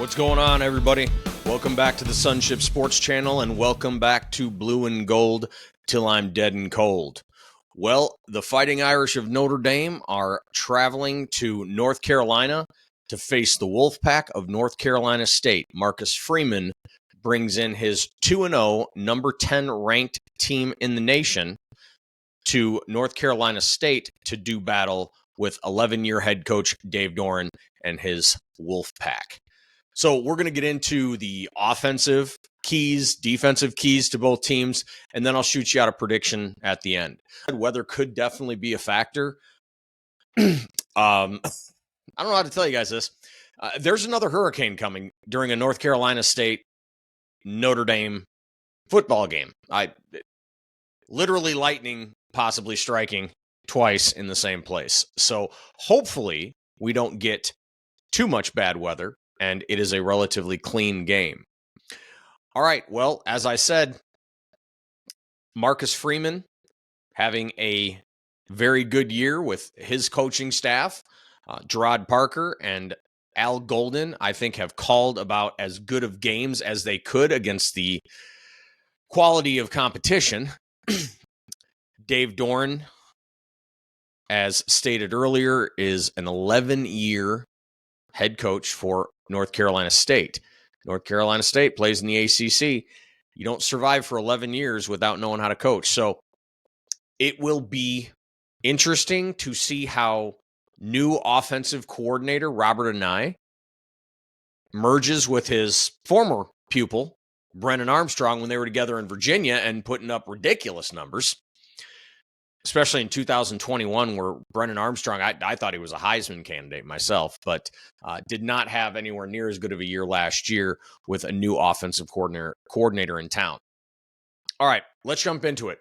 What's going on, everybody? Welcome back to the Sunship Sports Channel, and welcome back to Blue and Gold Till I'm Dead and Cold. Well, the Fighting Irish of Notre Dame are traveling to North Carolina to face the Wolfpack of North Carolina State. Marcus Freeman brings in his 2-0, number 10 ranked team in the nation to North Carolina State to do battle with 11-year head coach Dave Doeren and his Wolfpack. So we're going to get into the offensive keys, defensive keys to both teams, and then I'll shoot you out a prediction at the end. Weather could definitely be a factor. I don't know how to tell you guys this. There's another hurricane coming during a North Carolina State Notre Dame football game. Literally lightning possibly striking twice in the same place. So hopefully we don't get too much bad weather, and it is a relatively clean game. All right, well, as I said, Marcus Freeman having a very good year with his coaching staff. Gerard Parker and Al Golden, I think, have called about as good of games as they could against the quality of competition. Dave Doeren, as stated earlier, is an 11-year head coach for North Carolina State. North Carolina State plays in the ACC. You don't survive for 11 years without knowing how to coach. So it will be interesting to see how new offensive coordinator Robert Anae merges with his former pupil, Brennan Armstrong, when they were together in Virginia and putting up ridiculous numbers, especially in 2021, where Brennan Armstrong, I thought he was a Heisman candidate myself, but did not have anywhere near as good of a year last year with a new offensive coordinator in town. All right, let's jump into it.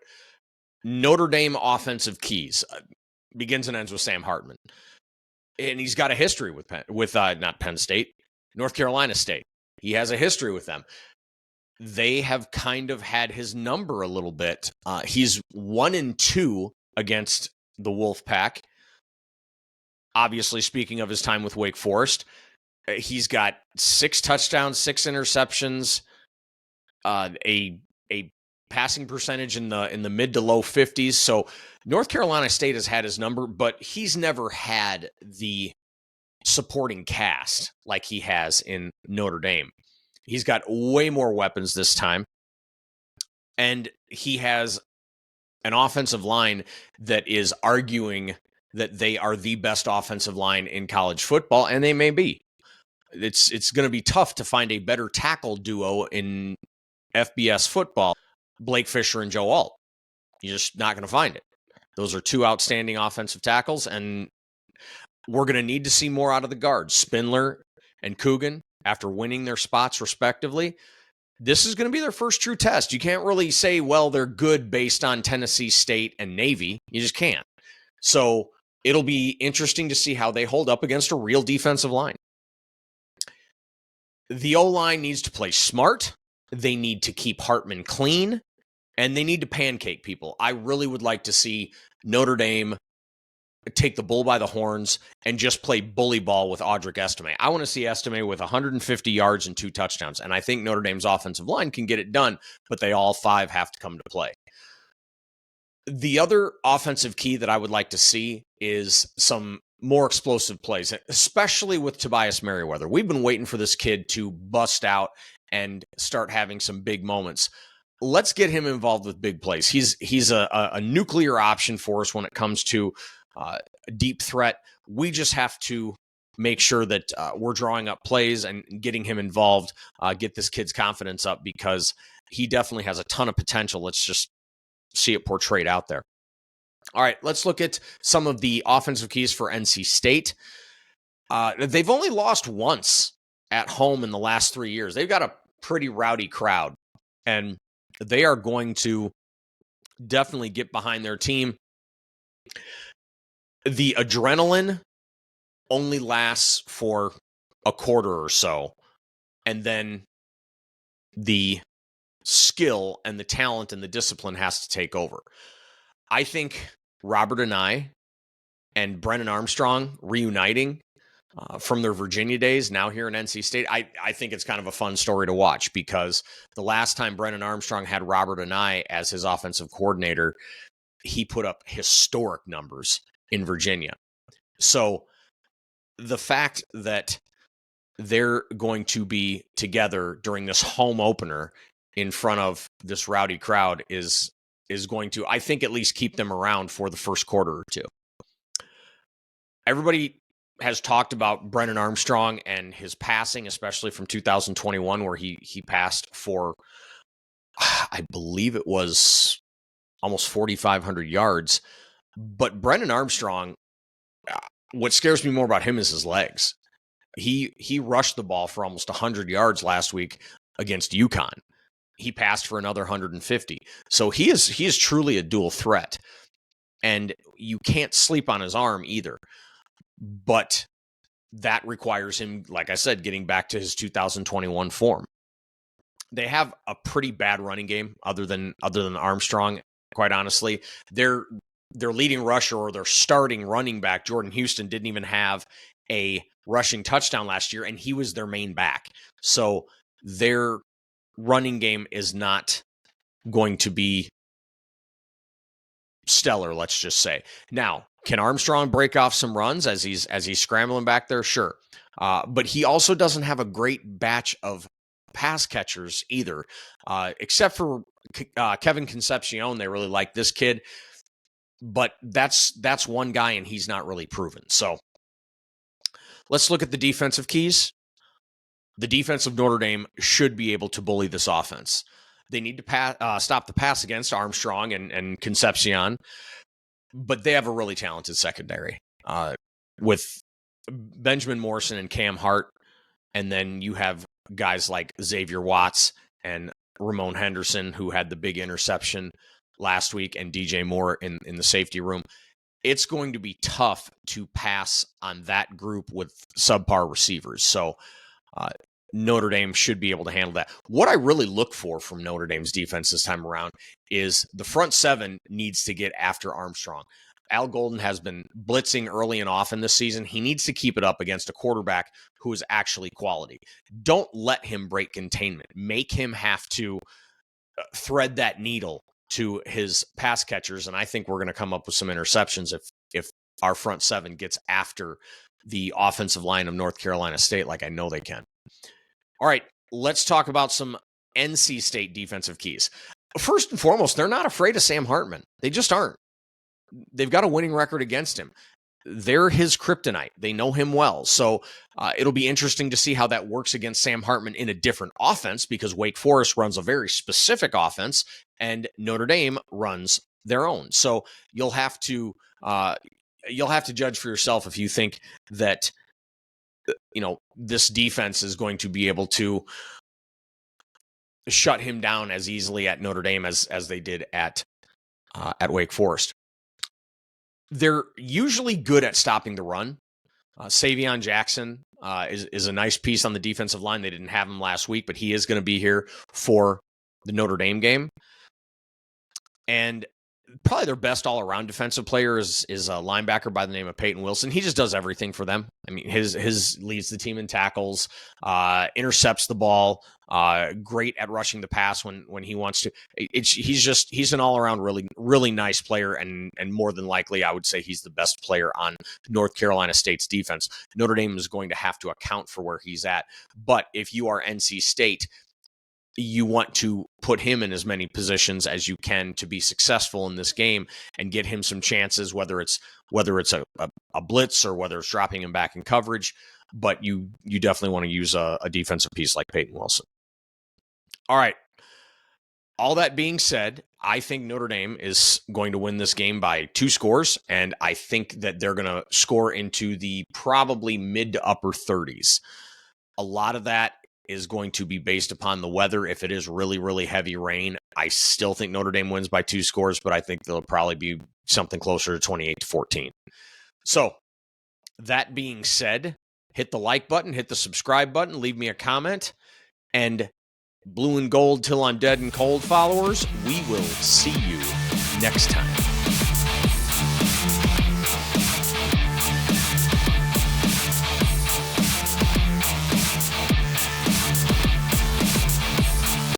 Notre Dame offensive keys begins and ends with Sam Hartman. And he's got a history with not Penn State, North Carolina State. He has a history with them. They have kind of had his number a little bit. He's 1-2 against the Wolfpack. Obviously, speaking of his time with Wake Forest, he's got 6 touchdowns, 6 interceptions, a passing percentage in the mid to low 50s. So North Carolina State has had his number, but he's never had the supporting cast like he has in Notre Dame. He's got way more weapons this time, and he has an offensive line that is arguing that they are the best offensive line in college football, and they may be. It's going to be tough to find a better tackle duo in FBS football, Blake Fisher and Joe Alt. You're just not going to find it. Those are 2 outstanding offensive tackles, and we're going to need to see more out of the guards, Spindler and Coogan. After winning their spots respectively, this is going to be their first true test. You can't really say, well, they're good based on Tennessee State and Navy. You just can't. So it'll be interesting to see how they hold up against a real defensive line. The O-line needs to play smart. They need to keep Hartman clean, and they need to pancake people. I really would like to see Notre Dame take the bull by the horns and just play bully ball with Audric Estime. I want to see Estime with 150 yards and 2 touchdowns, and I think Notre Dame's offensive line can get it done, but they all 5 have to come to play. The other offensive key that I would like to see is some more explosive plays, especially with Tobias Merriweather. We've been waiting for this kid to bust out and start having some big moments. Let's get him involved with big plays. He's a nuclear option for us when it comes to deep threat. We just have to make sure that we're drawing up plays and getting him involved, get this kid's confidence up, because he definitely has a ton of potential. Let's just see it portrayed out there. All right, let's look at some of the offensive keys for NC State. They've only lost once at home in the last 3 years. They've got a pretty rowdy crowd, and they are going to definitely get behind their team. The adrenaline only lasts for a quarter or so, and then the skill and the talent and the discipline has to take over. I think Robert Anae and Brennan Armstrong reuniting from their Virginia days, now here in NC State. I think it's kind of a fun story to watch because the last time Brennan Armstrong had Robert Anae as his offensive coordinator, he put up historic numbers in Virginia. So the fact that they're going to be together during this home opener in front of this rowdy crowd is going to, I think, at least keep them around for the first quarter or two. Everybody has talked about Brennan Armstrong and his passing, especially from 2021, where he passed for, I believe it was almost 4,500 yards. But Brennan Armstrong, what scares me more about him is his legs. He rushed the ball for almost 100 yards last week against UConn. He passed for another 150. So he is truly a dual threat. And you can't sleep on his arm either. But that requires him, like I said, getting back to his 2021 form. They have a pretty bad running game other than Armstrong, quite honestly. Their leading rusher or their starting running back, Jordan Houston, didn't even have a rushing touchdown last year, and he was their main back. So their running game is not going to be stellar, let's just say. Now, can Armstrong break off some runs as he's scrambling back there? Sure. But he also doesn't have a great batch of pass catchers either, except for Kevin Concepcion. They really like this kid, but that's one guy, and he's not really proven. So let's look at the defensive keys. The defense of Notre Dame should be able to bully this offense. They need to stop the pass against Armstrong and Concepcion, but they have a really talented secondary with Benjamin Morrison and Cam Hart, and then you have guys like Xavier Watts and Ramon Henderson, who had the big interception last week, and DJ Moore in the safety room. It's going to be tough to pass on that group with subpar receivers. So Notre Dame should be able to handle that. What I really look for from Notre Dame's defense this time around is the front seven needs to get after Armstrong. Al Golden has been blitzing early and often this season. He needs to keep it up against a quarterback who is actually quality. Don't let him break containment. Make him have to thread that needle to his pass catchers, and I think we're going to come up with some interceptions if our front seven gets after the offensive line of North Carolina State like I know they can. All right, let's talk about some NC State defensive keys. First and foremost, they're not afraid of Sam Hartman. They just aren't. They've got a winning record against him. They're his kryptonite. They know him well. So it'll be interesting to see how that works against Sam Hartman in a different offense, because Wake Forest runs a very specific offense and Notre Dame runs their own. So you'll have to judge for yourself if you think that this defense is going to be able to shut him down as easily at Notre Dame as they did at Wake Forest. They're usually good at stopping the run. Savion Jackson is a nice piece on the defensive line. They didn't have him last week, but he is going to be here for the Notre Dame game. And probably their best all-around defensive player is a linebacker by the name of Peyton Wilson. He just does everything for them. I mean, his leads the team in tackles, intercepts the ball, great at rushing the pass when he wants to. He's an all-around really, really nice player, and more than likely, I would say he's the best player on North Carolina State's defense. Notre Dame is going to have to account for where he's at. But if you are NC State, you want to put him in as many positions as you can to be successful in this game and get him some chances, whether it's a blitz or whether it's dropping him back in coverage. But you definitely want to use a defensive piece like Peyton Wilson. All right. All that being said, I think Notre Dame is going to win this game by 2 scores, and I think that they're going to score into the probably mid to upper 30s. A lot of that is going to be based upon the weather. If it is really, really heavy rain, I still think Notre Dame wins by 2 scores, but I think they'll probably be something closer to 28-14. So that being said, hit the like button, hit the subscribe button, leave me a comment, and Blue and Gold till I'm dead and cold followers, we will see you next time.